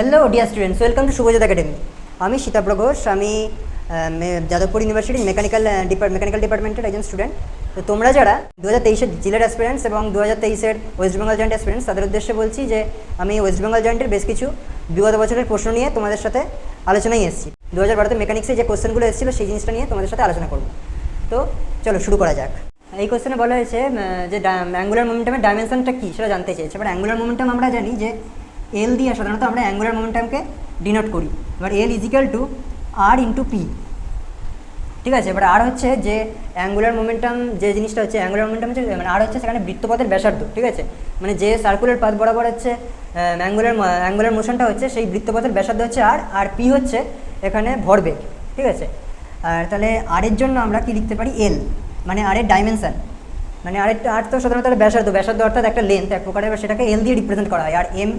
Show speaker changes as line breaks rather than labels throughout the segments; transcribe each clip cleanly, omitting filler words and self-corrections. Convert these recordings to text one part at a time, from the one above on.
Hello dear students, welcome to Shubhajyoti academy. আমি সীতাব্র ঘোষ, আমি যাদবপুর ইউনিভার্সিটির মেকানিক্যাল ডিপার্টমেন্টের একজন স্টুডেন্ট। তো তোমরা যারা 2023-এর জেলার অ্যাসপিরেন্টস এবং 2023-এর ওয়েস্ট বেঙ্গল জয়েন্ট অ্যাসপিরেন্টস, তাদের উদ্দেশ্যে বলছি যে আমি ওয়েস্ট বেঙ্গল জয়েন্টের বেশ কিছু বিগত বছরের প্রশ্ন নিয়ে তোমাদের সাথে আলোচনায় এসেছি। 2012-তে মেকানিক্সে যে কোশ্চেনগুলো এসেছিলো সেই জিনিসটা নিয়ে তোমাদের সাথে আলোচনা করব। তো চলো শুরু করা যাক। এই কোশ্চেনে বলা হয়েছে যে অ্যাঙ্গুলার মোমেন্টামের ডাইমেনশনটা কী সেটা জানতে চেয়েছে। এবার অ্যাঙ্গুলার মোমেন্টাম আমরা জানি যে এল দিয়ে সাধারণত আমরা অ্যাঙ্গুলার মোমেন্টামকে ডিনোট করি। এবার এল ইজিক্যাল টু আর ইন্টু পি, ঠিক আছে। এবার আর হচ্ছে যে অ্যাঙ্গুলার মোমেন্টাম, যে জিনিসটা হচ্ছে অ্যাঙ্গুলার মোমেন্টাম হচ্ছে মানে আর হচ্ছে সেখানে বৃত্তপথের ব্যাসার্ধ, ঠিক আছে। মানে যে সার্কুলার পাথ বরাবর হচ্ছে অ্যাঙ্গুলার মোশনটা হচ্ছে সেই বৃত্তপথের ব্যাসার্ধ হচ্ছে আর পি হচ্ছে এখানে ভরবেগ, ঠিক আছে। আর তাহলে আর এর জন্য আমরা কি লিখতে পারি, এল মানে আর এর ডাইমেনশন, মানে আর তো সাধারণত ব্যাসার্ধ অর্থাৎ একটা লেন্থ এক প্রকারের, সেটাকে এল দিয়ে রিপ্রেজেন্ট করা হয়। আর M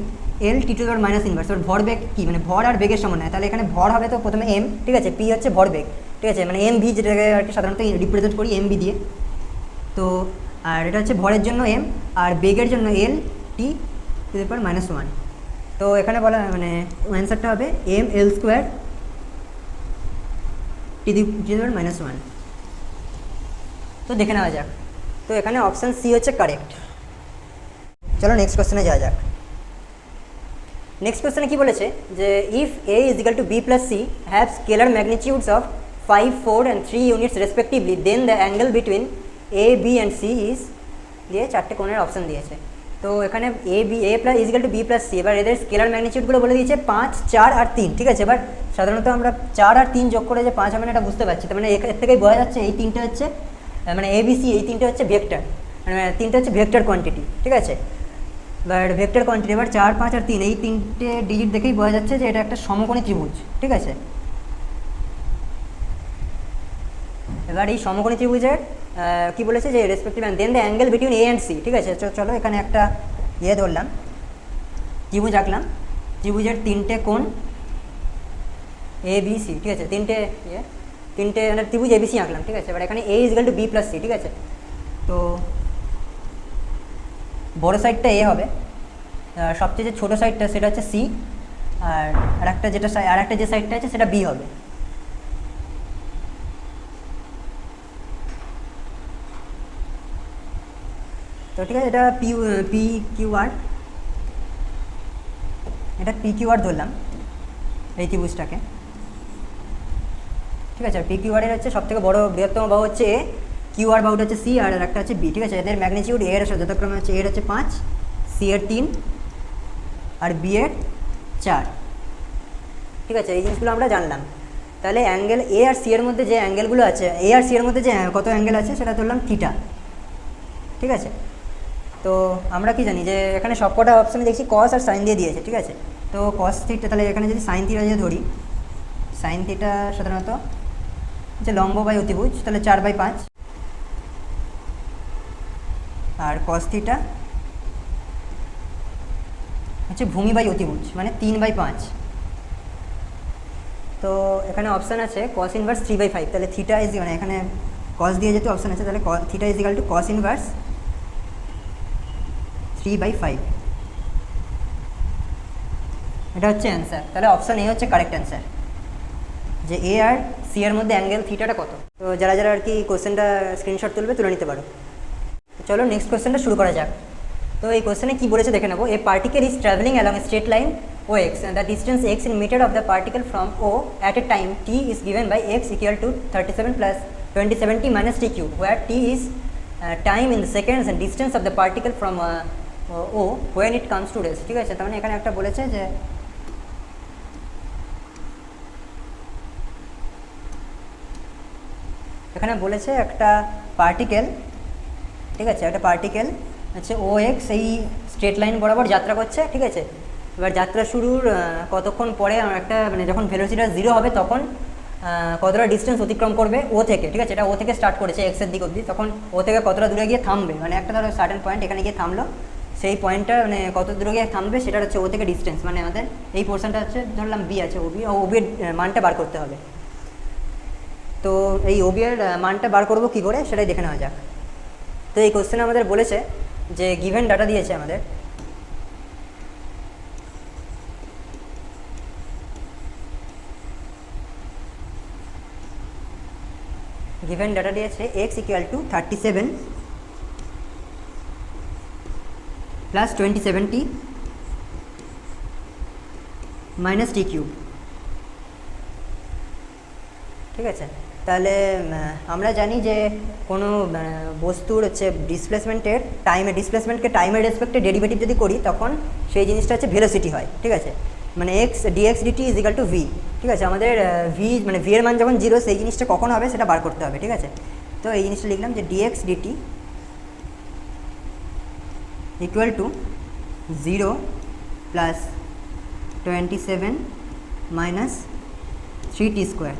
L T two power minus inverse. এবার ভরবেগ কি, মানে ভর আর বেগের সমান হয়। তাহলে এখানে ভর হবে তো প্রথমে এম, ঠিক আছে, পি হচ্ছে ভরবেগ, ঠিক আছে, মানে এম ভি, যেটাকে আর কি সাধারণত রিপ্রেজেন্ট করি এম ভি দিয়ে। তো আর এটা হচ্ছে ভরের জন্য এম, আর বেগের জন্য L T to the power minus one. তো এখানে বলা মানে অ্যান্সারটা হবে M L square T the power minus one. তো দেখে নেওয়া যাক। তো এখানে অপশান সি হচ্ছে কারেক্ট। চলো নেক্সট কোশ্চেনে যাওয়া যাক। নেক্সট কোশ্চেনে কী বলেছে যে if A is equal to B plus C have scalar magnitudes of 5, 4 and 3 units respectively, then the angle between A B and C is দিয়ে চারটে কোণের অপশান দিয়েছে। তো এখানে A plus is equal to B plus C. এবার এদের scalar ম্যাগনিটিউডগুলো বলে দিয়েছে 5, 4 আর 3, ঠিক আছে। এবার সাধারণত আমরা 4 আর 3 যোগ করে যে 5 হবে না এটা বুঝতে পারছি। তার মানে এর থেকেই বোঝা যাচ্ছে এই তিনটে হচ্ছে মানে এবিসি, এই তিনটে হচ্ছে ভেক্টর, মানে তিনটে হচ্ছে ভেক্টর কোয়ান্টিটি, ঠিক আছে। এবার ভেক্টর কোয়ান্টিটি, এবার 4, 5 আর 3 এই তিনটে ডিজিট দেখেই বোঝা যাচ্ছে যে এটা একটা সমকোণী ত্রিভুজ, ঠিক আছে। এবার এই সমকোণী ত্রিভুজের কী বলেছে যে respective then the angle between A and C, ঠিক আছে। চলো এখানে একটা ধরলাম, ত্রিভুজ আঁকলাম, ত্রিভুজের তিনটে কোণ এ বি সি, ঠিক আছে, তিনটে মানে ত্রিভুজ এবিসি আঁকলাম, ঠিক আছে। এবার এখানে A is equal to B plus C, ঠিক আছে। তো বড়ো সাইডটা এ হবে, সবচেয়ে যে ছোটো সাইডটা সেটা হচ্ছে সি, আর একটা যে সাইডটা আছে সেটা বি হবে। তো ঠিক আছে, এটা পি কিউ আর, এটা পি কিউ আর ধরলাম এই ত্রিভুজটাকে, ঠিক আছে। আর পি কিউ আরের হচ্ছে সবথেকে বড় বৃহত্তম বাহু হচ্ছে এ, কিউ আর বাহুটা হচ্ছে সি, আর একটা হচ্ছে বি, ঠিক আছে। এদের ম্যাগনিটিউড এর যথাক্রমে হচ্ছে এর হচ্ছে 5, সি এর 3 আর বি এর 4, ঠিক আছে। এই জিনিসগুলো আমরা জানলাম। তাহলে অ্যাঙ্গেল এ আর সি এর মধ্যে যে অ্যাঙ্গেলগুলো আছে, এ আর সি এর মধ্যে যে কত অ্যাঙ্গেল আছে সেটা ধরলাম থিটা, ঠিক আছে। তো আমরা কি জানি যে এখানে সবকটা অপশানে দেখছি কস আর সাইন দিয়ে দিয়েছে, ঠিক আছে। তো কস থিটা, তাহলে এখানে যদি সাইন থিটা যদি ধরি, সাইন থিটা সাধারণত যে লম্ব বাই অতিভুজ, তাহলে 4/5, আর কস থিটা হচ্ছে ভূমি বাই অতিভুজ মানে 3/5। তো এখানে অপশান আছে কস ইনভার্স 3/5, তাহলে থিটা ইজ মানে এখানে কস দিয়ে যেহেতু অপশান আছে তাহলে theta is equal to cos inverse 3/5, এটা হচ্ছে অ্যান্সার। তাহলে অপশান এ হচ্ছে কারেক্ট অ্যান্সার, যে এ আর সি এর মধ্যে অ্যাঙ্গেল থিটাটা কত। তো যারা আর কি কোশ্চেনটা স্ক্রিনশট তুলে নিতে পারো। চলো নেক্সট কোশ্চেনটা শুরু করা যাক। তো এই কোশ্চেনে কী বলেছে দেখে নেবো। A particle is travelling along a straight line O x, the distance x in metre of the particle from O at a time t is given by x equal to 37 plus 2070 minus t q, where t is time in seconds and distance of the particle from O when it comes to rest, ঠিক আছে। তার মানে এখানে একটা বলেছে যে এখানে বলেছে একটা পার্টিকেল, ঠিক আছে, একটা পার্টিকেল হচ্ছে ও এক্স এই স্ট্রেট লাইন বরাবর যাত্রা করছে, ঠিক আছে। এবার যাত্রা শুরুর কতক্ষণ পরে একটা মানে যখন ভেলোসিটিটা 0 হবে তখন কতটা ডিস্টেন্স অতিক্রম করবে ও থেকে, ঠিক আছে। এটা ও থেকে স্টার্ট করেছে এক্সের দিক অবধি, তখন ও থেকে কতটা দূরে গিয়ে থামবে, মানে একটা ধরো সার্টেন পয়েন্ট এখানে গিয়ে থামলো, সেই পয়েন্টটা মানে কত দূরে গিয়ে থামবে সেটা হচ্ছে ও থেকে ডিস্টেন্স, মানে আমাদের এই পোর্শনটা হচ্ছে ধরলাম বি আছে, ওবির মানটা বার করতে হবে। তো এই ওবি এর মানটা বার করবো কী করে সেটাই দেখে নেওয়া যাক। তো এই কোশ্চেনে আমাদের বলেছে যে গিভেন ডাটা দিয়েছে আমাদের গিভেন ডাটা দিয়েছে x equal to 37 plus 27t minus T cube. ঠিক আছে, তাহলে আমরা জানি যে কোনো বস্তুর হচ্ছে ডিসপ্লেসমেন্টের ডিসপ্লেসমেন্টকে টাইমের রেসপেক্টে ডেরিভেটিভ যদি করি তখন সেই জিনিসটা হচ্ছে ভেলোসিটি হয়। ঠিক আছে, মানে X DX DT is equal to V. ঠিক আছে, আমাদের ভি মানে ভি এর মান যখন 0 সেই জিনিসটা কখন হবে সেটা বার করতে হবে। ঠিক আছে, তো এই জিনিসটা লিখলাম যে DX DT equal to 0 plus 27 minus 3t square.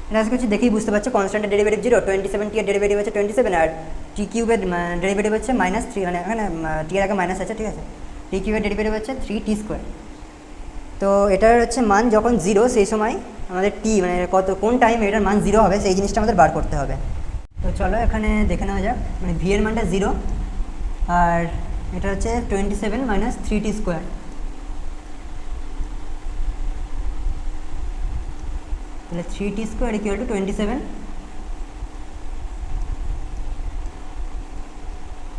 এটা আজকে হচ্ছে দেখেই বুঝতে পারছো কনস্ট্যান্টের ডেরিভেটিভ 0, 27t এর ডেরিভেটিভ হচ্ছে 27 আর টি কিউবের ডেরিভেটিভ হচ্ছে -3, মানে এখানে টি এর আগে মাইনাস আছে। ঠিক আছে, টি কিউবের ডেরিভেটিভ হচ্ছে 3t স্কোয়ার। তো এটার হচ্ছে মান যখন 0 সেই সময় আমাদের টি মানে কোন টাইম এটার মান 0 হবে সেই জিনিসটা আমাদের বার করতে হবে। তো চলো এখানে দেখে নেওয়া যাক, মানে ভি এর মানটা 0 আর এটা হচ্ছে 27 মাইনাস 3t স্কোয়ার। তাহলে 3t square equal two 27,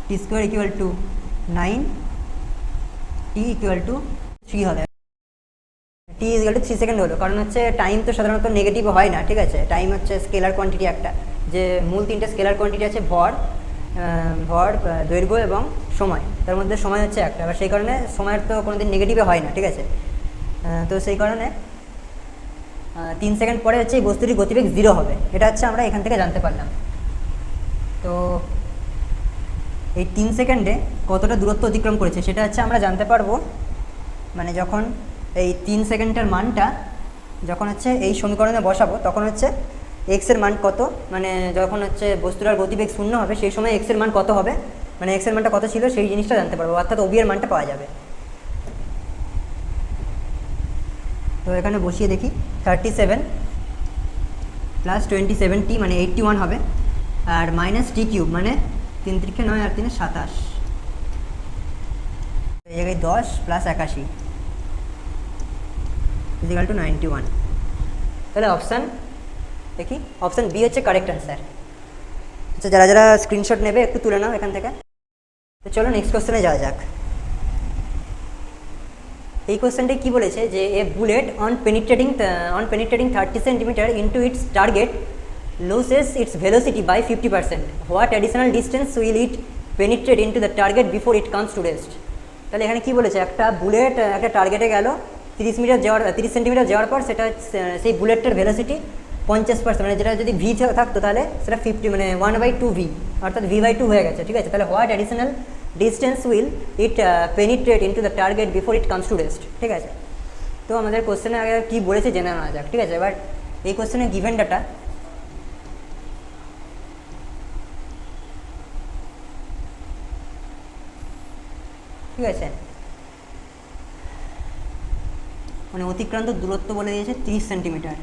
t square equal two 9, t equal to 3 হবে। t ইকুয়াল টু 3 সেকেন্ড হলো, কারণ হচ্ছে টাইম তো সাধারণত নেগেটিভ হয় না। ঠিক আছে, টাইম হচ্ছে স্কেলার কোয়ান্টিটি একটা, যে মূল 3টে স্কেলার কোয়ান্টিটি আছে ভর, দৈর্ঘ্য এবং সময়, তার মধ্যে সময় হচ্ছে একটা, এবার সেই কারণে সময়ের তো কোনোদিন নেগেটিভে হয় না। ঠিক আছে, তো সেই কারণে 3 সেকেন্ড পরে হচ্ছে এই বস্তুটির গতিবেগ 0 হবে, এটা হচ্ছে আমরা এখান থেকে জানতে পারলাম। তো এই 3 সেকেন্ডে কতটা দূরত্ব অতিক্রম করেছে সেটা হচ্ছে আমরা জানতে পারবো, মানে যখন এই 3 সেকেন্ডের মানটা যখন হচ্ছে এই সমীকরণে বসাবো তখন হচ্ছে এক্সের মান কত, মানে যখন হচ্ছে বস্তুটার গতিবেগ 0 হবে সেই সময় এক্সের মান কত হবে, মানে এক্সের মানটা কত ছিল সেই জিনিসটা জানতে পারবো, অর্থাৎ ওবি এর মানটা পাওয়া যাবে। তো এখানে বসিয়ে দেখি 37 প্লাস 27t মানে 81 হবে, আর মাইনাস টি কিউব মানে 3 × 9 আর 3 × 27, এই জায়গায় 10 প্লাস 81 ইজিক্যাল টু 91। তাহলে অপশান দেখি, অপশান বি হচ্ছে কারেক্ট অ্যান্সার। আচ্ছা, যারা যারা স্ক্রিনশট নেবে একটু তুলে নাও এখান থেকে। তো চলো নেক্সট কোশ্চেনে যাওয়া যাক। এই কোশ্চেনটাই কী বলেছে যে a bullet on penetrating 30 centimetre into its target loses its velocity by 50%, what additional distance will it penetrate into the target before it comes to rest. তাহলে এখানে কী বলেছে, একটা বুলেট একটা টার্গেটে গেল 30 সেন্টিমিটার যাওয়ার পর সেটা সেই বুলেটটার ভেলোসিটি 50%, মানে যেটা যদি ভি থাকতো তাহলে সেটা 50 মানে 1/2v অর্থাৎ v/2 হয়ে গেছে। ঠিক আছে, তাহলে what additional distance will it penetrate into the target before it comes to rest. ঠিক আছে, তো আমাদের কোশ্চেনে আগে কী বলেছে জেনে নেওয়া যাক। ঠিক আছে, এবার এই কোশ্চেনে গিভেন ডাটা ঠিক আছে, মানে অতিক্রান্ত দূরত্ব বলে দিয়েছে 30 সেন্টিমিটার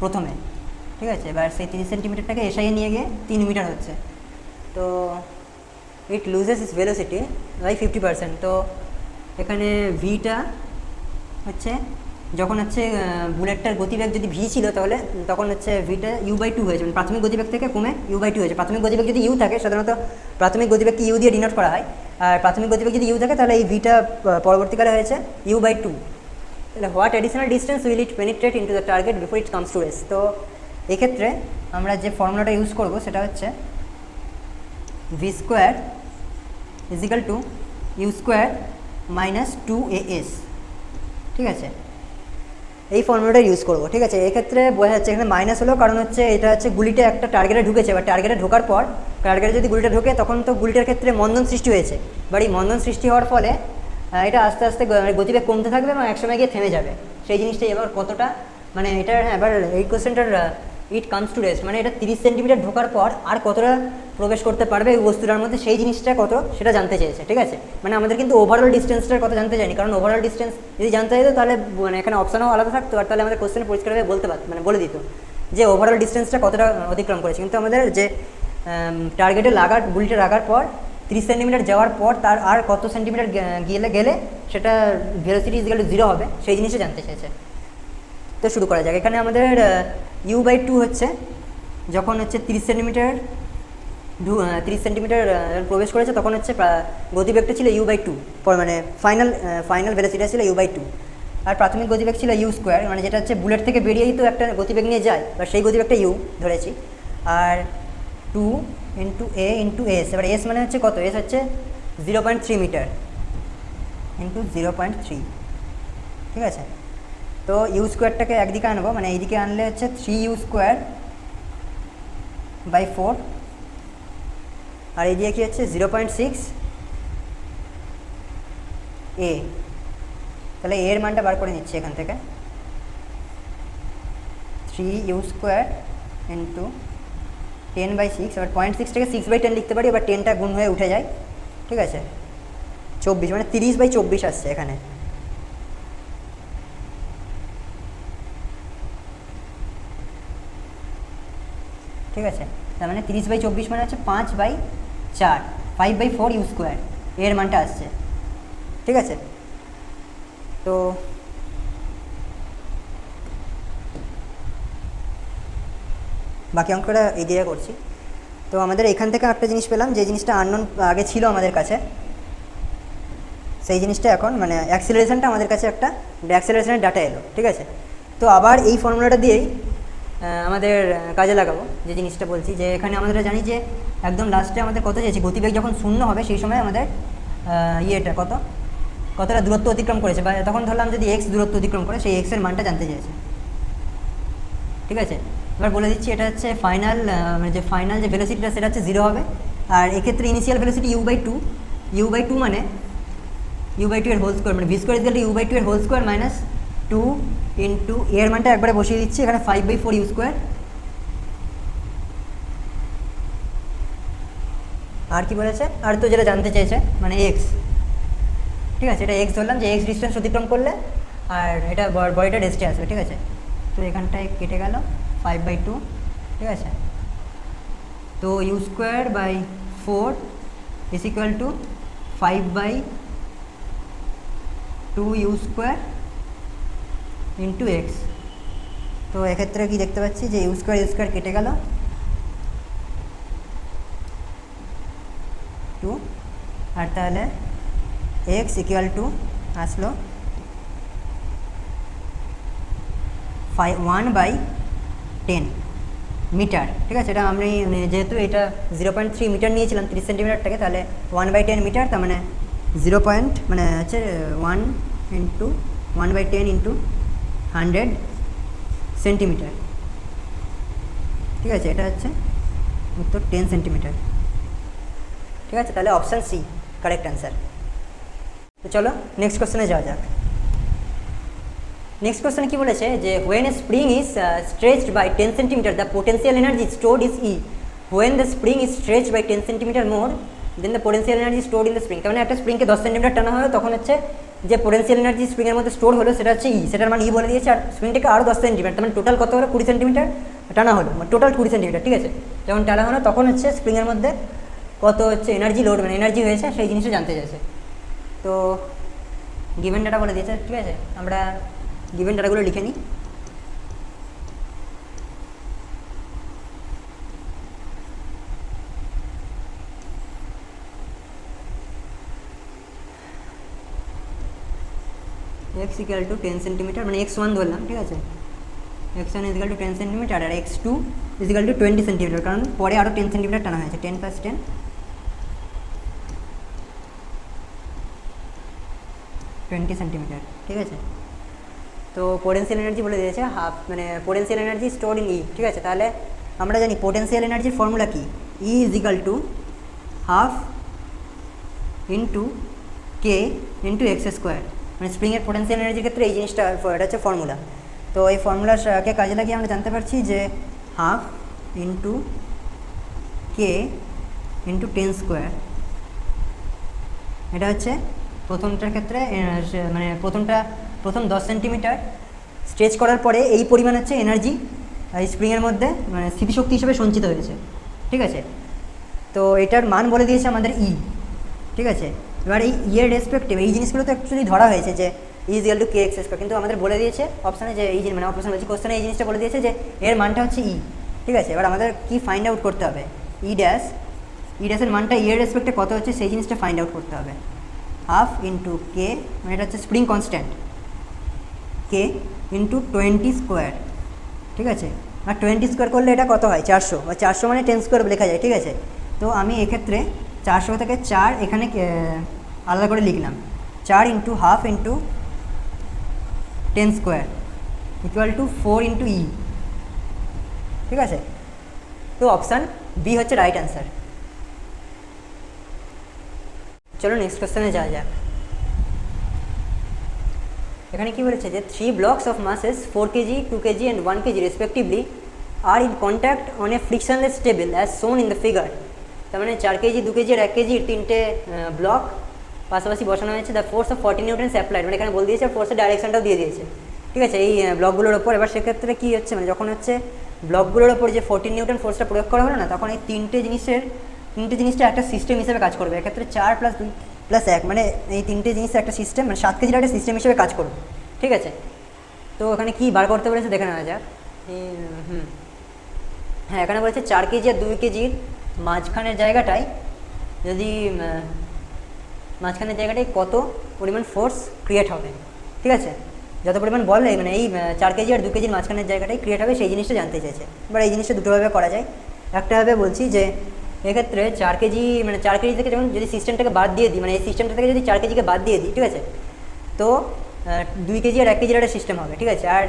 প্রথমে। ঠিক আছে, এবার সেই 30 সেন্টিমিটারটাকে এসআইয়ে নিয়ে গিয়ে 3 মিটার হচ্ছে, তো ইট লুজেস ইস ভেলোসিটি বাই 50%। তো এখানে ভিটা হচ্ছে যখন হচ্ছে বুলেটটার গতিবেগ যদি ভি ছিল তাহলে তখন হচ্ছে ভিটা u/2 হয়েছে, মানে প্রাথমিক গতিবেগ থেকে কমে u/2 হয়েছে। প্রাথমিক গতিবেগ যদি ইউ থাকে, সাধারণত প্রাথমিক গতিবেগকে ইউ দিয়ে ডিনোট করা হয়, আর প্রাথমিক গতিবেগ যদি ইউ থাকে তাহলে এই ভিটা পরবর্তীকালে হয়েছে u/2। তাহলে what additional distance will it penetrate into the target before it comes to rest. তো এক্ষেত্রে আমরা যে ফর্মুলাটা ইউজ করব সেটা হচ্ছে V square is equal to U square minus 2as। ঠিক আছে, এই ফর্মুলাটা ইউজ করবো। ঠিক আছে, এক্ষেত্রে বোঝা যাচ্ছে এখানে মাইনাস হলো কারণ হচ্ছে এটা হচ্ছে গুলিটা একটা টার্গেটে ঢুকেছে, এবার টার্গেটে ঢোকার পর টার্গেটে যদি গুলিটা ঢোকে তখন তো গুলিটার ক্ষেত্রে মন্দন সৃষ্টি হয়েছে, এবার এই মন্দন সৃষ্টি হওয়ার ফলে এটা আস্তে আস্তে গতিবেগ কমতে থাকবে এবং একসময় গিয়ে থেমে যাবে। সেই জিনিসটাই এবার কতটা, মানে এটার এবার এই কোশ্চেনটার ইট কামস টু রেস্ট মানে এটা 30 সেন্টিমিটার ঢোকার পর আর কতটা প্রবেশ করতে পারবে এই বস্তুটার মধ্যে সেই জিনিসটা কত সেটা জানতে চেয়েছে। ঠিক আছে, মানে আমাদের কিন্তু ওভারঅল ডিস্টেন্সটার কথা জানতে চাইনি, কারণ ওভারঅল ডিস্টেন্স যদি জানতে চাইতো তাহলে মানে এখানে অপশানও আলাদা থাকতো, আর তাহলে আমাদের কোশ্চেনে পরিষ্কারভাবে বলে দিত যে ওভারঅল ডিস্টেন্সটা কতটা অতিক্রম করেছে। কিন্তু আমাদের যে টার্গেটে গুলিটা লাগার পর 30 সেন্টিমিটার যাওয়ার পর তার আর কত সেন্টিমিটার গেলে সেটা ভেলোসিটি ইজ ইকুয়াল টু 0 হবে সেই জিনিসটা জানতে চেয়েছে। তো শুরু করা যাক। এখানে আমাদের u/2 হচ্ছে যখন হচ্ছে 30 সেন্টিমিটার প্রবেশ করেছে তখন হচ্ছে গতিবেগটা ছিল u/2, মানে ফাইনাল ভেলোসিটি ছিল u/2। আর প্রাথমিক গতিবেগ ছিল u², মানে যেটা হচ্ছে বুলেট থেকে বেরিয়েই তো একটা গতিবেগ নিয়ে যায়, বা সেই গতিবেগটা u ধরেছি। আর 2 × a × s, এবার s মানে হচ্ছে কত, s হচ্ছে 0.3 মিটার ইন্টু 0.3, ঠিক আছে। তো u²টাকে একদিকে আনবো, মানে এইদিকে আনলে হচ্ছে 3u²/4, আর এইদিকে কি হচ্ছে 0.6 a। তাহলে এর মানটা বার করে নিচ্ছি এখান থেকে, 3u² ইন্টু 10/6, এবার 0.6টাকে 6/10 লিখতে পারি, এবার 10টা গুণ হয়ে উঠে যায়, ঠিক আছে। 24, মানে 30/24 আসছে এখানে। ঠিক আছে, তার মানে 30/24 মানে হচ্ছে 5/4, 5/4u², এর মানটা আসছে, ঠিক আছে। তো বাকি অঙ্কটা এই দিয়ে করছি। তো আমাদের এখান থেকে একটা জিনিস পেলাম, যে জিনিসটা আননোন আগে ছিল আমাদের কাছে, সেই জিনিসটা এখন মানে অ্যাক্সিলারেশনটা আমাদের কাছে একটা অ্যাক্সিলারেশনের ডাটা এলো, ঠিক আছে। তো আবার এই ফর্মুলাটা দিয়েই আমাদের কাজে লাগাবো যে জিনিসটা বলছি, যে এখানে আমাদের জানি যে একদম লাস্টে আমাদের কত চেয়েছি, গতিবেগ যখন 0 হবে সেই সময় আমাদের ইয়েটা কতটা দূরত্ব অতিক্রম করেছে, বা তখন ধরলাম যদি x দূরত্ব অতিক্রম করে, সেই x এর মানটা জানতে চেয়েছে, ঠিক আছে। এবার বলে দিচ্ছি, এটা হচ্ছে ফাইনাল যে ভেলোসিটিটা সেটা হচ্ছে 0 হবে, আর এক্ষেত্রে ইনিশিয়াল ভেলোসিটি u/2 মানে u/2 এর হোল স্কোয়ার, মানে v² u/2 এর হোল স্কোয়ার মাইনাস 2 ইন্টু এর মানটা একবারে বসিয়ে দিচ্ছি এখানে 5/4u², আর কি বলেছে, আর তো যেটা জানতে চেয়েছে মানে x, ঠিক আছে। এটা x ধরলাম, যে x ডিস্টেন্স অতিক্রম করলে আর এটা বডিটা রেস্টে আসবে, ঠিক আছে। তো এখানটায় কেটে গেল 5/2, ঠিক আছে। তো u²/4 is equal two 5/2u² into x. তো এক্ষেত্রে কি দেখতে পাচ্ছি যে u² কেটে গেল 2, আর তাহলে এক্স ইকুয়াল টু আসলো 1/10 মিটার, ঠিক আছে। এটা আমি যেহেতু এটা 0.3 মিটার নিয়েছিলাম 30 সেন্টিমিটারটাকে, তাহলে 1/10 মিটার, তার মানে 0. মানে হচ্ছে 1 ইন্টু 1/10 ইন্টু 100 সেন্টিমিটার, ঠিক আছে। এটা হচ্ছে উত্তর 10 সেন্টিমিটার, ঠিক আছে। তাহলে অপশান সি কারেক্ট অ্যান্সার। তো চলো নেক্সট কোশ্চেনে যাওয়া যাক। নেক্সট কোশ্চেনে কী বলেছে, যে when a spring is stretched by 10 centimetre the potential energy stored is E, when the spring is stretched by 10 centimetre more then the potential energy stored in the spring. তার মানে একটা স্প্রিংকে 10 সেন্টিমিটার টানা হলো, তখন হচ্ছে যে পোটেন্সিয়াল এনার্জি স্প্রিংয়ের মধ্যে store হলো সেটা হচ্ছে ই, সেটার মানে ই বলে দিয়েছে। আর স্প্রিংটাকে আরও 10 সেন্টিমিটার, তার মানে টোটাল কত হলো 20 সেন্টিমিটার টানা হলো, মানে টোটাল 20 সেন্টিমিটার, ঠিক আছে। যখন টানা হলো তখন হচ্ছে স্প্রিংয়ের মধ্যে কত হচ্ছে এনার্জি লোড, মানে এনার্জি হয়েছে, সেই জিনিসটা জানতে চাইছে। তো গিভেন ডাটা বলে দিয়েছে, ঠিক আছে। আমরা গিভেন ডাটাগুলো লিখে নিই। x ইকুয়াল টু 10 সেন্টিমিটার, মানে x1 ধরলাম, ঠিক আছে। x1 is equal to 10 centimetre, আর x2 is equal to 20 centimetre, কারণ পরে আরও 10 সেন্টিমিটার টানা হয়েছে, 10 + 10 20 সেন্টিমিটার, ঠিক আছে। তো পোটেন্সিয়াল এনার্জি বলে দিয়েছে হাফ, মানে potential energy store in E, ঠিক আছে। তাহলে আমরা জানি পোটেন্সিয়াল এনার্জির ফর্মুলা কি, E is equal to half into k into x², মানে স্প্রিংয়ের পোটেন্সিয়াল এনার্জির ক্ষেত্রে এই জিনিসটা, এটা হচ্ছে ফর্মুলা। তো এই ফর্মুলাকে কাজে লাগিয়ে আমরা জানতে পারছি যে হাফ ইন্টু কে ইন্টু 10², এটা হচ্ছে প্রথমটার ক্ষেত্রে, মানে প্রথম 10 সেন্টিমিটার স্ট্রেচ করার পরে এই পরিমাণ হচ্ছে এনার্জি এই স্প্রিংয়ের মধ্যে মানে স্মৃতিশক্তি হিসেবে সঞ্চিত হয়েছে, ঠিক আছে। তো এটার মান বলে দিয়েছে আমাদের ই, ঠিক আছে। এবার এই ইয়ের রেসপেক্টিভ এই জিনিসগুলো তো অ্যাকচুয়ালি ধরা হয়েছে, যে ইজিক্যাল টু কে এক্স স্কোয়ার, কিন্তু আমাদের বলে দিয়েছে অপশানে যে এই মানে অপশন বলছি কোশ্চেনে এই জিনিসটা বলে দিয়েছে যে এর মানটা হচ্ছে ই, ঠিক আছে। এবার আমাদের কি ফাইন্ড আউট করতে হবে, ই ড্যাশের মানটা ই এর রেসপেক্টে কত হচ্ছে সেই জিনিসটা ফাইন্ড আউট করতে হবে। হাফ ইন্টু কে, মানে এটা হচ্ছে স্প্রিং কনস্ট্যান্ট, কে ইন্টু 20 স্কোয়ার, ঠিক আছে। আর 20 স্কোয়ার করলে এটা কত হয় 400, বা 400 মানে 10 স্কোয়ার লেখা যায়, ঠিক আছে। তো আমি এক্ষেত্রে 400 থেকে 4 এখানে আলাদা করে লিখলাম, 4 into half into 10 square equal to 4 into E, ঠিক আছে। তো অপশান বি হচ্ছে রাইট অ্যান্সার। চলো নেক্সট কোশ্চেনে যাওয়া যাক। এখানে কি বলেছে যে 3 blocks of masses 4 kg, 2 kg and 1 kg respectively are in contact on a frictionless table as shown in the figure। তার মানে 4 কেজি, 2 কেজি আর 1 কেজির 3টে ব্লক পাশাপাশি বসানো হয়েছে, the force of 40 Newton's applied, মানে এখানে বলে দিয়েছে ফোর্সের ডাইরেকশনটাও দিয়ে দিয়েছে, ঠিক আছে, এই ব্লকগুলোর ওপর। এবার সেক্ষেত্রে কী হচ্ছে, মানে যখন হচ্ছে ব্লকগুলোর ওপর যে 40 নিউটন ফোর্সটা প্রয়োগ করা হলো না, তখন এই তিনটে জিনিসটা একটা সিস্টেম হিসেবে কাজ করবে। এক্ষেত্রে 4 + 2 + 1 মানে এই তিনটে জিনিসের একটা সিস্টেম, মানে 7 কেজির একটা সিস্টেম হিসেবে কাজ করবে, ঠিক আছে। তো এখানে কী বার করতে বলেছে দেখে নেওয়া যাক। হ্যাঁ, এখানে বলেছে 4 কেজি আর 2 কেজির মাঝখানের জায়গাটায় যদি কত পরিমাণ ফোর্স ক্রিয়েট হবে, ঠিক আছে। যত পরিমাণ বল মানে এই 4 কেজি আর 2 কেজির মাঝখানের জায়গাটাই ক্রিয়েট হবে সেই জিনিসটা জানতে চাইছে। এবার এই জিনিসটা দুটোভাবে করা যায়। একটাভাবে বলছি যে এক্ষেত্রে 4 কেজি মানে 4 কেজি থেকে যখন যদি সিস্টেমটাকে বাদ দিয়ে দিই, মানে এই সিস্টেমটা থেকে যদি 4 কেজিকে বাদ দিয়ে দিই, ঠিক আছে, তো 2 কেজি আর 1 কেজির একটা সিস্টেম হবে, ঠিক আছে। আর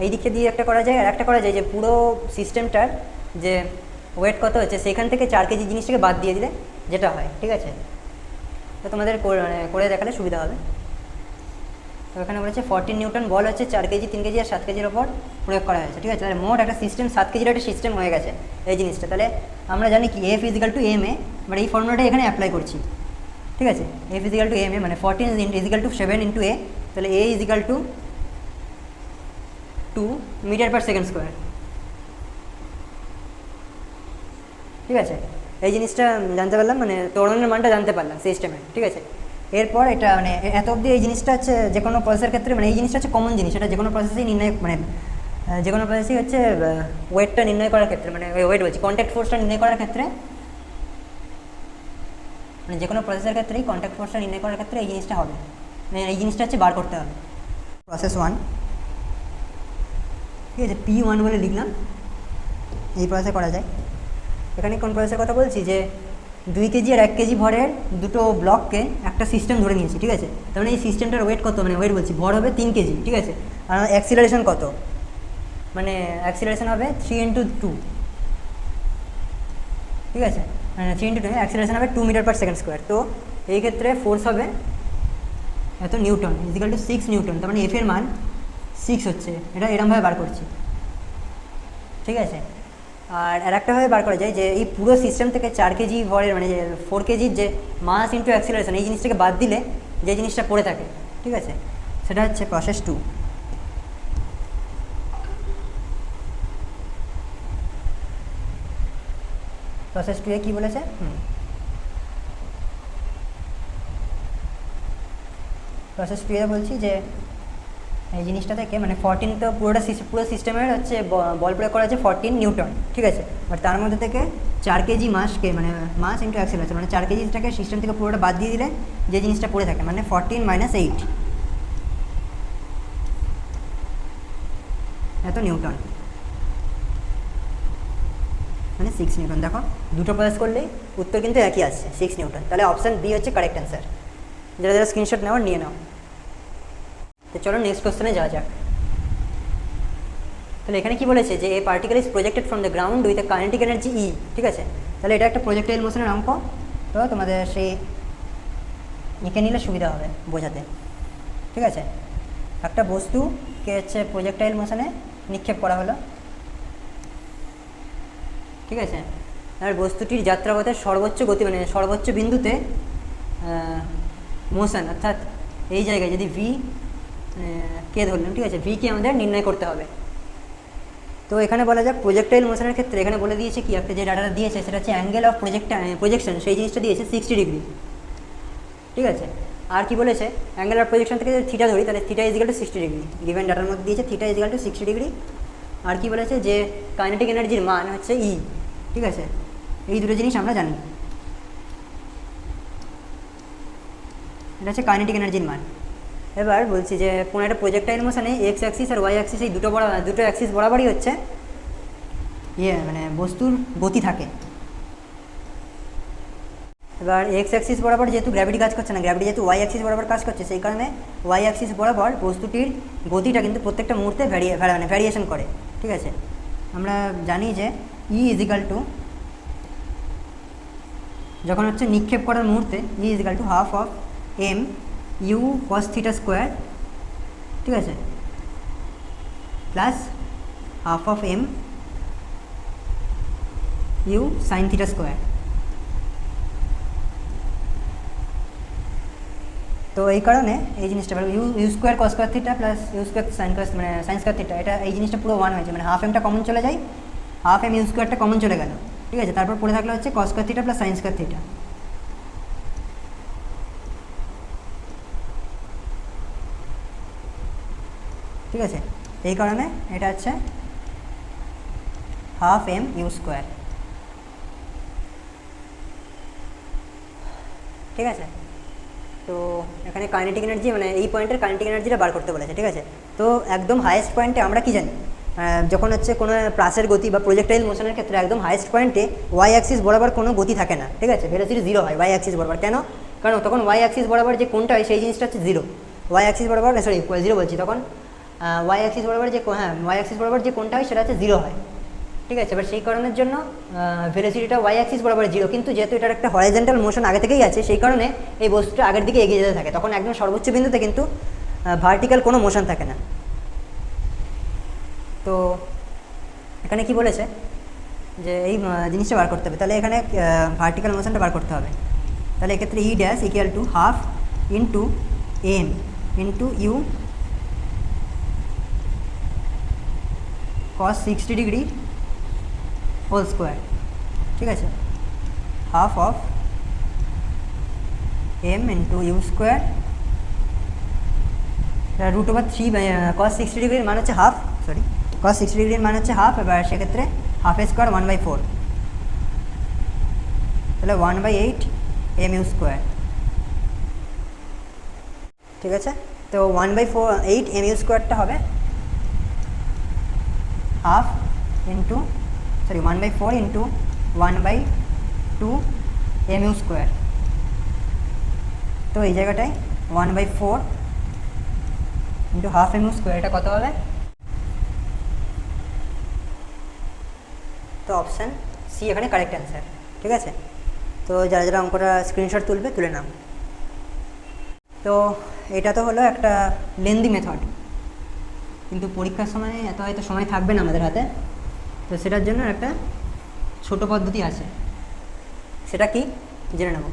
এই দিকটা দিয়ে একটা করা যায়, আর একটা করা যায় যে পুরো সিস্টেমটার যে ওয়েট কত হচ্ছে সেখান থেকে 4 কেজি জিনিসটাকে বাদ দিয়ে দিলে যেটা হয়, ঠিক আছে। তো তোমাদের করে দেখালে সুবিধা হবে। তো এখানে বলেছে 14 নিউটন বল হচ্ছে 4 কেজি, 3 কেজি আর 7 কেজির ওপর প্রয়োগ করা হয়েছে, ঠিক আছে। তাহলে মোট একটা সিস্টেম 7 কেজির একটা সিস্টেম হয়ে গেছে এই জিনিসটা। তাহলে আমরা জানি কি F = ma, মানে এই ফর্মুলাটা এখানে অ্যাপ্লাই করছি, ঠিক আছে। F = ma মানে 14 = 7 × a, তাহলে a = 2 m/s², ঠিক আছে। এই জিনিসটা জানতে পারলাম, মানে ত্বরণের মানটা জানতে পারলাম সিস্টেমে, ঠিক আছে। এরপর এটা মানে এত অবধি এই জিনিসটা হচ্ছে যে কোনো প্রসেসের ক্ষেত্রে, মানে এই জিনিসটা হচ্ছে কমন জিনিস, এটা যে কোনো প্রসেসেই নির্ণয়, মানে যে কোনো প্রসেসেই হচ্ছে ওয়েটটা নির্ণয় করার ক্ষেত্রে, মানে ওয়েট বলছি কন্ট্যাক্ট ফোর্সটা নির্ণয় করার ক্ষেত্রে, মানে যে কোনো প্রসেসের ক্ষেত্রেই কন্ট্যাক্ট ফোর্সটা নির্ণয় করার ক্ষেত্রে এই জিনিসটা হবে, মানে এই জিনিসটা হচ্ছে বার করতে হবে। প্রসেস 1, ঠিক আছে, P1 বলে লিখলাম, এই প্রসেসে করা যায়। এখানে কোন প্রসেসের কথা বলছি, যে 2 কেজি আর 1 কেজি ভরের দুটো ব্লককে একটা সিস্টেম ধরে নিয়েছি, ঠিক আছে। তার মানে এই সিস্টেমটার ওয়েট কত, মানে ওয়েট বলছি ভর হবে 3 কেজি, ঠিক আছে। আর অ্যাক্সিলারেশন কত, মানে অ্যাক্সিলারেশন হবে 3 × 2, ঠিক আছে, মানে 3 × 2 অ্যাক্সিলারেশন হবে 2 m/s²। তো এই ক্ষেত্রে ফোর্স হবে এত নিউটন = 6 নিউটন, তার মানে F এর মান 6 হচ্ছে, এটা এরমভাবে বার করছি, ঠিক আছে। আর একটাভাবে বার করা যায় যে এই পুরো সিস্টেম থেকে 4 কেজি ভরের, মানে 4 কেজির যে মাস ইন্টু অ্যাক্সিলারেশন, এই জিনিসটাকে বাদ দিলে যে জিনিসটা পড়ে থাকে, ঠিক আছে, সেটা হচ্ছে প্রসেস 2। প্রসেস 2 এ কী বলেছে, প্রসেস 2 এ বলছি যে এই জিনিসটা থেকে মানে 14, তো পুরো সিস্টেমের হচ্ছে বল প্রয়োগ করা হচ্ছে 14 নিউটন, ঠিক আছে। বাট তার মধ্যে থেকে 4 কেজি মাসকে, মানে মাস ইন্টু অ্যাক্সিলারেশন, মানে 4 কেজিটাকে সিস্টেম থেকে পুরোটা বাদ দিয়ে দিলে যে জিনিসটা পড়ে থাকে, মানে 14 - 8 এত নিউটন, মানে 6 নিউটন। দেখো দুটো প্রসেস করলেই উত্তর কিন্তু একই আসছে, 6 নিউটন। তাহলে অপশান বি হচ্ছে কারেক্ট অ্যান্সার। যারা যারা স্ক্রিনশট নেওয়ার নিয়ে নাও। তো চলো নেক্সট কোশ্চেনে যাওয়া যাক। তাহলে এখানে কি বলেছে যে a particle is projected from the ground with a kinetic energy E, ঠিক আছে। তাহলে এটা একটা প্রজেক্টাইল মোশনের অঙ্ক, তো তোমাদের সেই এঁকে নিলে সুবিধা হবে বোঝাতে, ঠিক আছে। একটা বস্তুকে হচ্ছে প্রজেক্টাইল মোশনে নিক্ষেপ করা হলো, ঠিক আছে। আর বস্তুটির যাত্রাপথের সর্বোচ্চ গতি, মানে সর্বোচ্চ বিন্দুতে মোশন, অর্থাৎ এই জায়গায় যদি ভি কে ধরলাম, ঠিক আছে, ভি কে আমাদের নির্ণয় করতে হবে। তো এখানে বলা যাক প্রজেক্টাইল মোশনের ক্ষেত্রে এখানে বলে দিয়েছে কি, একটা যে ডাটাটা দিয়েছে সেটা হচ্ছে অ্যাঙ্গেল অফ প্রজেকশন, সেই জিনিসটা দিয়েছে 60 ডিগ্রি, ঠিক আছে। আর কি বলেছে, অ্যাঙ্গেল অফ প্রজেকশন থেকে যদি থিটা ধরি তাহলে theta is equal to 60 degree, given ডাটার মধ্যে দিয়েছে থিটা ইজিক্যাল টু 60 ডিগ্রি। আর কি বলেছে যে কাইনেটিক এনার্জির মান হচ্ছে ই, ঠিক আছে, এই দুটো জিনিস আমরা জানি। এটা হচ্ছে কাইনেটিক এনার্জির মান। এবার বলছি যে কোনো একটা প্রজেক্টাইল মোশনে এক্স অ্যাক্সিস আর ওয়াই অ্যাক্সিস এই দুটো অ্যাক্সিস বরাবরই হচ্ছে মানে বস্তুর গতি থাকে। এবার এক্স অ্যাক্সিস বরাবর যেহেতু গ্র্যাভিটি কাজ করছে না, গ্র্যাভিটি যেহেতু ওয়াই অ্যাক্সিস বরাবর কাজ করছে, সেই কারণে ওয়াই অ্যাক্সিস বরাবর বস্তুটির গতিটা কিন্তু প্রত্যেকটা মুহূর্তে ভ্যারিয়েশন করে, ঠিক আছে। আমরা জানি যে ই ইজিক্যাল টু, যখন হচ্ছে নিক্ষেপ করার মুহূর্তে E equal to half of m u cos theta square, ঠিক আছে, plus half of m u sine theta square. তো এই কারণে এই জিনিসটা u square cos square theta plus u square sine cos মানে সাইন স্কোয়ার থিটা, এটা এই জিনিসটা পুরো ওয়ান হয়েছে, মানে হাফ এমটা কমন চলে যায়, হাফ এম ইউ স্কোয়ারটা কমন চলে গেল, ঠিক আছে। তারপর পড়ে থাকলে হচ্ছে কস square theta plus sine square theta, ঠিক আছে। এই কারণে এটা হচ্ছে হাফ এম ইউ স্কোয়ার, ঠিক আছে। তো এখানে কাইনেটিক এনার্জি মানে এই পয়েন্টের কাইনেটিক এনার্জিটা বার করতে বলেছে, ঠিক আছে। তো একদম হাইয়েস্ট পয়েন্টে আমরা কি জানি, যখন হচ্ছে কোনো প্লাসের গতি বা প্রজেক্টাইল মোশনের ক্ষেত্রে একদম হাইয়েস্ট পয়েন্টে ওয়াই অ্যাক্সিস বরাবর কোনো গতি থাকে না, ঠিক আছে, ভেলোসিটি জিরো হয় ওয়াই অ্যাক্সিস বরাবর। কেন? কারণ তখন ওয়াই অ্যাক্সিস বরাবর যে কোনটা হয় সেই জিনিসটা হচ্ছে জিরো, ওয়াই অ্যাক্সিস বরাবর জিরো বলছি, তখন ওয়াই অ্যাক্সিস বরাবর যে ওয়াই অ্যাক্সিস বরাবর যে কোনটা হয় সেটা হচ্ছে জিরো হয়, ঠিক আছে। এবার সেই কারণের জন্য ভেলোসিটিটা ওয়াই অ্যাক্সিস বরাবর জিরো, কিন্তু যেহেতু এটার একটা হরাইজন্টাল মোশন আগে থেকেই আছে, সেই কারণে এই বস্তুটা আগের দিকে এগিয়ে যেতে থাকে, তখন একদম সর্বোচ্চ বিন্দুতে কিন্তু ভার্টিক্যাল কোনো মোশন থাকে না। তো এখানে কি বলেছে যে এই জিনিসটা বার করতে হবে, তাহলে এখানে ভার্টিক্যাল মোশনটা বার করতে হবে। তাহলে এক্ষেত্রে E dash equal to half into m into u cos 60 degree whole square, ঠিক আছে, half of m into u square root over 3 cos 60 ডিগ্রির মান হচ্ছে হাফ, সরি কস 60 ডিগ্রির মান হচ্ছে হাফ। এবার সেক্ষেত্রে হাফ স্কোয়ার 1/4, তাহলে 1/8 এম ইউ স্কোয়ার, ঠিক আছে। তো 1/8 এম ইউ স্কোয়ারটা হবে half into 1/4 into 1/2 M U square. তো এই জায়গাটায় 1/4 into half M U square, এটা কত হবে? তো অপশান সি এখানে কারেক্ট অ্যান্সার, ঠিক আছে। তো যারা যারা অঙ্কটা স্ক্রিনশট তুলে নাও। তো এটা তো হলো একটা লেন্দি মেথড, কিন্তু পরীক্ষার সময় এত হয়তো সময় থাকবে না আমাদের হাতে, তো সেটার জন্য একটা ছোট পদ্ধতি আছে, সেটা কি জেনে নেব।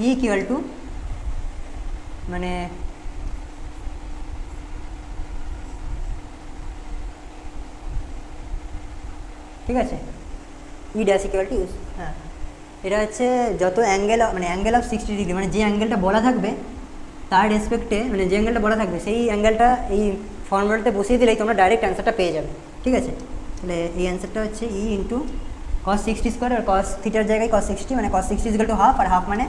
ই ইকুয়াল টু মানে ঠিক আছে, ই ড্যাশ ইকুয়াল টু হ্যাঁ, এটা হচ্ছে যত অ্যাঙ্গেল মানে অ্যাঙ্গেল অফ 60 ডিগ্রি, মানে যে অ্যাঙ্গেলটা বলা থাকবে তার রেসপেক্টে, মানে যে অ্যাঙ্গেলটা বলা থাকবে সেই অ্যাঙ্গেলটা এই ফর্মুলাতে বসিয়ে দিলেই তোমরা ডাইরেক্ট অ্যান্সারটা পেয়ে যাবে, ঠিক আছে। তাহলে এই অ্যান্সারটা হচ্ছে ই ইন্টু কস 60 স্কোয়ার, আর কস থিটার জায়গায় কস 60, মানে কস 60 ইকুয়াল টু হাফ, আর হাফ মানে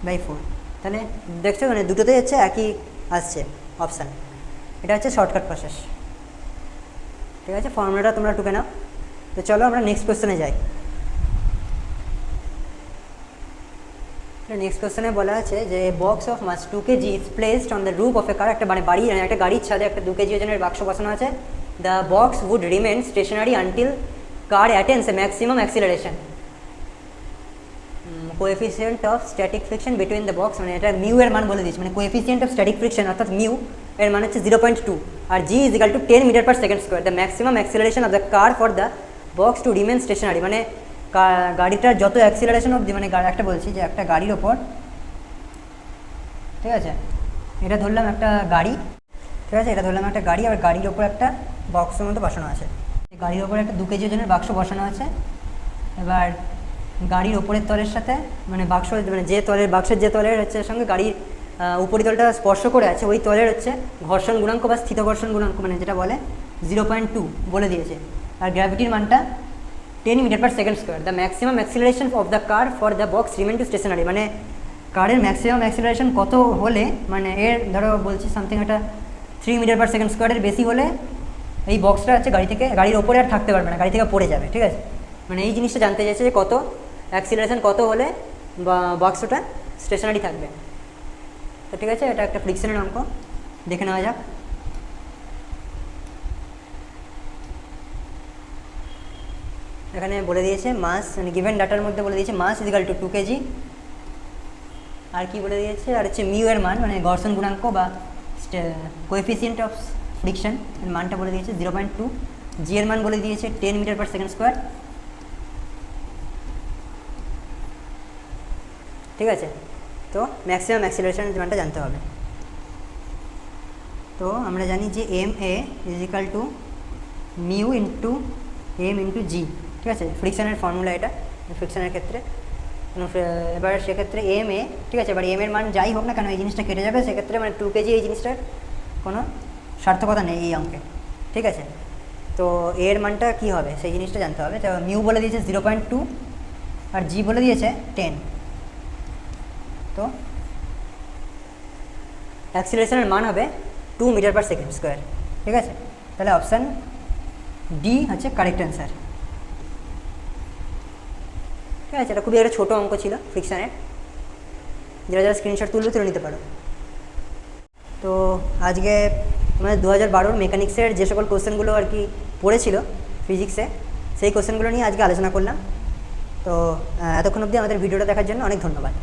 /4। তাহলে দেখছো মানে দুটোতেই হচ্ছে একই আসছে অপশান, এটা হচ্ছে শর্টকাট প্রসেস, ঠিক আছে। ফর্মুলাটা তোমরা টুকে নাও। তো চলো আমরা নেক্সট কোয়েশ্চেনে যাই। নেক্সট কোয়েশ্চেনে বলা আছে যে box of mass 2 kg is placed on the roof of a car, একটা মানে একটা গাড়ির ছাদে একটা 2 kg ওজনের বাক্স বসানো আছে। The box would remain stationary until car attains a maximum acceleration. Coefficient of static friction between the box, মানে এটা মিউ এর মান বলে দিচ্ছি, মানে কোএফিসিয়েন্ট অফ স্ট্যাটিক ফ্রিকশন অর্থাৎ মিউ এর মান হচ্ছে 0.2, আর g is equal to 10 metre per second square. The maximum acceleration of the car for the box to remain stationary, মানে গাড়িটার যত অ্যাক্সিলারেশন অবধি, মানে একটা বলছি যে একটা গাড়ির ওপর, ঠিক আছে, এটা ধরলাম একটা গাড়ি, ঠিক আছে, এটা ধরলাম একটা গাড়ি, আর গাড়ির ওপর একটা বক্সের মতো বসানো আছে, গাড়ির ওপর একটা 2 kg ওজনের বাক্স বসানো আছে। এবার গাড়ির ওপরের তলের সাথে মানে বাক্স মানে যে তলের বাক্সের যে তলের হচ্ছে সঙ্গে গাড়ির উপরিতলটা স্পর্শ করে আছে ওই তলের হচ্ছে ঘর্ষণ গুণাঙ্ক বা স্থিত ঘর্ষণ গুণাঙ্ক মানে যেটা বলে 0.2 বলে দিয়েছে। আর গ্র্যাভিটির মানটা 10 metre second square. The maximum acceleration of the car for the box remain to stationary, মানে কারের ম্যাক্সিমাম অ্যাক্সিলারেশন কত হলে, মানে এর ধরো বলছি সামথিং একটা 3 মিটার/সেকেন্ড স্কোয়ারের বেশি হলে এই বক্সটা হচ্ছে গাড়ির ওপরে আর থাকতে পারবে না, গাড়ি থেকে পড়ে যাবে, ঠিক আছে। মানে এই জিনিসটা জানতে চাইছে যে কত অ্যাক্সিলারেশন কত হলে বা বক্সটা স্টেশনারি থাকবে। তো ঠিক আছে, এটা একটা ফ্রিকশনের অঙ্ক, দেখে নেওয়া যাক। এখানে বলে দিয়েছে মাস, মানে গিভেন ডাটার মধ্যে বলে দিয়েছে মাস ইজিক্যাল টু 2 কেজি। আর কি বলে দিয়েছে, আর হচ্ছে মিউ এর মান মানে ঘর্ষণ গুণাঙ্ক বা কোএফিসিয়েন্ট অফ ফ্রিকশন এর মানটা বলে দিয়েছে 0.2। জি এর মান বলে দিয়েছে 10 মিটার/সেকেন্ড স্কোয়ার, ঠিক আছে। তো ম্যাক্সিমাম অ্যাক্সিলারেশনের মানটা জানতে হবে। তো আমরা জানি যে m a equal to mu into m into g, ঠিক আছে। ফ্রিকশনের ফর্মুলা এটা ফ্রিকশনের ক্ষেত্রে। এবার সেক্ষেত্রে এম এ, ঠিক আছে, এবার এম এর মান যাই হোক না কেন এই জিনিসটা কেটে যাবে, সেক্ষেত্রে মানে 2 কেজি এই জিনিসটার কোনো সার্থকতা নেই এই অঙ্কে, ঠিক আছে। তো এর মানটা কী হবে সেই জিনিসটা জানতে হবে। তো মিউ বলে দিয়েছে 0.2 আর জি বলে দিয়েছে 10। তো অ্যাক্সিলারেশনের মান হবে 2 মিটার/সেকেন্ড স্কোয়ার, ঠিক আছে। তাহলে অপশান ডি হচ্ছে কারেক্ট অ্যান্সার, ঠিক আছে। এটা খুবই একটা ছোটো অঙ্ক ছিল ফ্রিকশনের, যারা স্ক্রিনশট তুলে নিতে পারো। তো আজকে আমাদের 2012 মেকানিক্সের যে সকল কোশ্চেনগুলো আর কি পড়েছিল ফিজিক্সে, সেই কোশ্চেনগুলো নিয়ে আজকে আলোচনা করলাম। তো এতক্ষণ অবধি আমাদের ভিডিওটা দেখার জন্য অনেক ধন্যবাদ।